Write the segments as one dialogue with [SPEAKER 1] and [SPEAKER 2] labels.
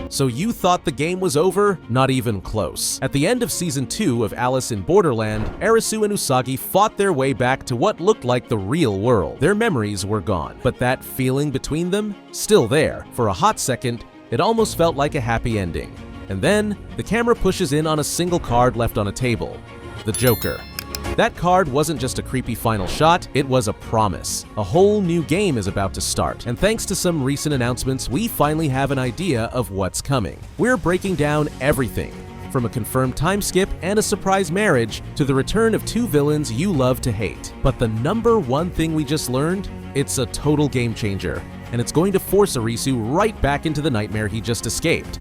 [SPEAKER 1] So you thought the game was over? Not even close. At the end of Season 2 of Alice in Borderland, ARISU and Usagi fought their way back to what looked like the real world. Their memories were gone, but that feeling between them? Still there. For a hot second, it almost felt like a happy ending. And then, the camera pushes in on a single card left on a table. The Joker. That card wasn't just a creepy final shot, it was a promise. A whole new game is about to start, and thanks to some recent announcements, we finally have an idea of what's coming. We're breaking down everything, from a confirmed time skip and a surprise marriage to the return of two villains you love to hate. But the number one thing we just learned? It's a total game changer, and it's going to force Arisu right back into the nightmare he just escaped.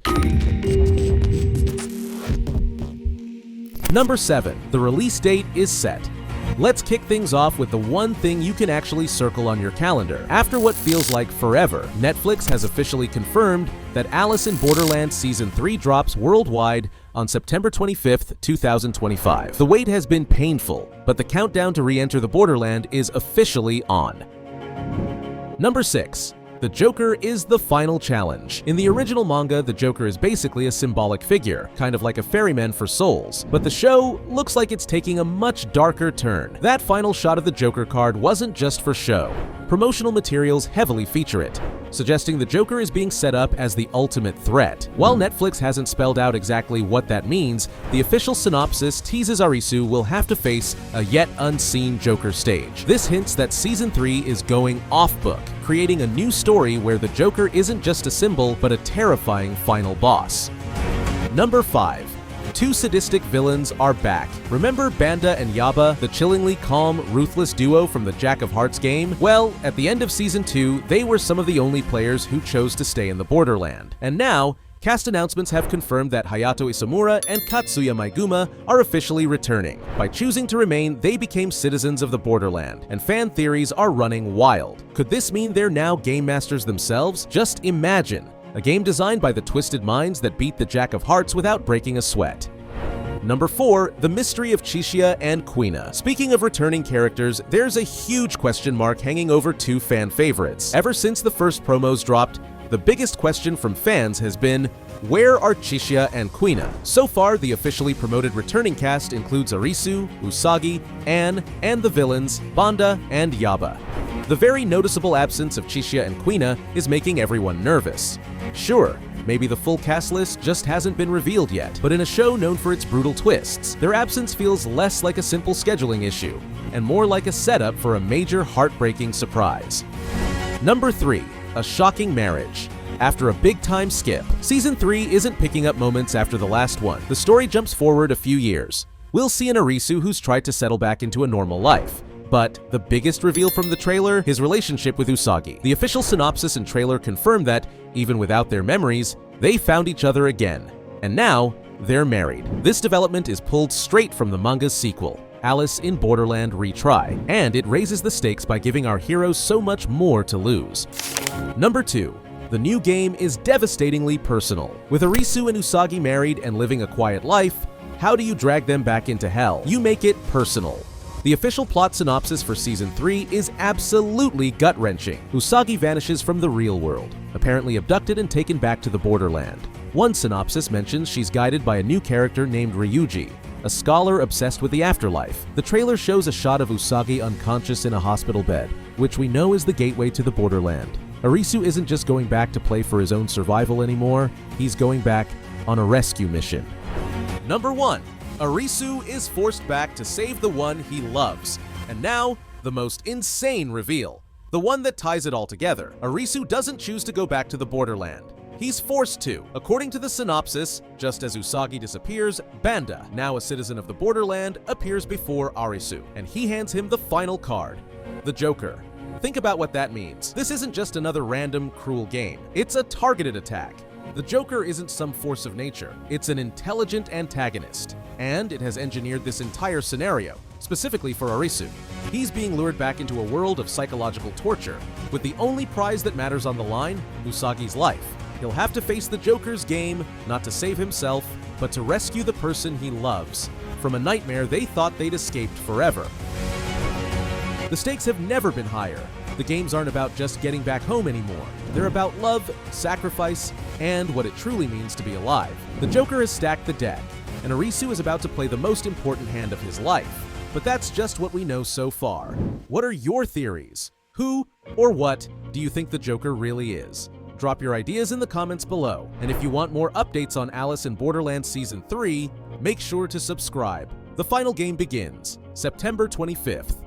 [SPEAKER 1] Number 7. The release date is set. Let's kick things off with the one thing you can actually circle on your calendar. After what feels like forever, Netflix has officially confirmed that Alice in Borderland Season 3 drops worldwide on September 25th, 2025. The wait has been painful, but the countdown to re-enter the Borderland is officially on. Number 6. The Joker is the final challenge. In the original manga, the Joker is basically a symbolic figure, kind of like a ferryman for souls. But the show looks like it's taking a much darker turn. That final shot of the Joker card wasn't just for show. Promotional materials heavily feature it, suggesting the Joker is being set up as the ultimate threat. While Netflix hasn't spelled out exactly what that means, the official synopsis teases Arisu will have to face a yet unseen Joker stage. This hints that Season 3 is going off-book, creating a new story where the Joker isn't just a symbol, but a terrifying final boss. Number 5. Two sadistic villains are back. Remember Banda and Yaba, the chillingly calm, ruthless duo from the Jack of Hearts game? Well, at the end of Season 2, they were some of the only players who chose to stay in the Borderland. And now, cast announcements have confirmed that Hayato Isamura and Katsuya Maiguma are officially returning. By choosing to remain, they became citizens of the Borderland, and fan theories are running wild. Could this mean they're now game masters themselves? Just imagine. A game designed by the twisted minds that beat the Jack of Hearts without breaking a sweat. Number 4. The mystery of CHISHIYA and KUINA. Speaking of returning characters, there's a huge question mark hanging over two fan favorites. Ever since the first promos dropped, the biggest question from fans has been, where are CHISHIYA and KUINA? So far, the officially promoted returning cast includes Arisu, Usagi, Anne, and the villains, Banda and Yaba. The very noticeable absence of CHISHIYA and KUINA is making everyone nervous. Sure, maybe the full cast list just hasn't been revealed yet, but in a show known for its brutal twists, their absence feels less like a simple scheduling issue, and more like a setup for a major heartbreaking surprise. Number 3. A shocking marriage. After a big-time skip, Season 3 isn't picking up moments after the last one. The story jumps forward a few years. We'll see an Arisu who's tried to settle back into a normal life. But the biggest reveal from the trailer, his relationship with Usagi. The official synopsis and trailer confirm that, even without their memories, they found each other again. And now, they're married. This development is pulled straight from the manga's sequel, Alice in Borderland Retry, and it raises the stakes by giving our heroes so much more to lose. Number 2. The new game is devastatingly personal. With Arisu and Usagi married and living a quiet life, how do you drag them back into hell? You make it personal. The official plot synopsis for Season 3 is absolutely gut-wrenching. Usagi vanishes from the real world, apparently abducted and taken back to the Borderland. One synopsis mentions she's guided by a new character named Ryuji, a scholar obsessed with the afterlife. The trailer shows a shot of Usagi unconscious in a hospital bed, which we know is the gateway to the Borderland. Arisu isn't just going back to play for his own survival anymore, he's going back on a rescue mission. Number 1. Arisu is forced back to save the one he loves. And now, the most insane reveal. The one that ties it all together. Arisu doesn't choose to go back to the Borderland. He's forced to. According to the synopsis, just as Usagi disappears, Banda, now a citizen of the Borderland, appears before Arisu, and he hands him the final card, the Joker. Think about what that means. This isn't just another random, cruel game. It's a targeted attack. The Joker isn't some force of nature. It's an intelligent antagonist. And it has engineered this entire scenario, specifically for Arisu. He's being lured back into a world of psychological torture, with the only prize that matters on the line, Usagi's life. He'll have to face the Joker's game, not to save himself, but to rescue the person he loves, from a nightmare they thought they'd escaped forever. The stakes have never been higher. The games aren't about just getting back home anymore. They're about love, sacrifice, and what it truly means to be alive. The Joker has stacked the deck, and ARISU is about to play the most important hand of his life. But that's just what we know so far. What are your theories? Who or what do you think the Joker really is? Drop your ideas in the comments below. And if you want more updates on Alice in Borderland Season 3, make sure to subscribe. The final game begins September 25th.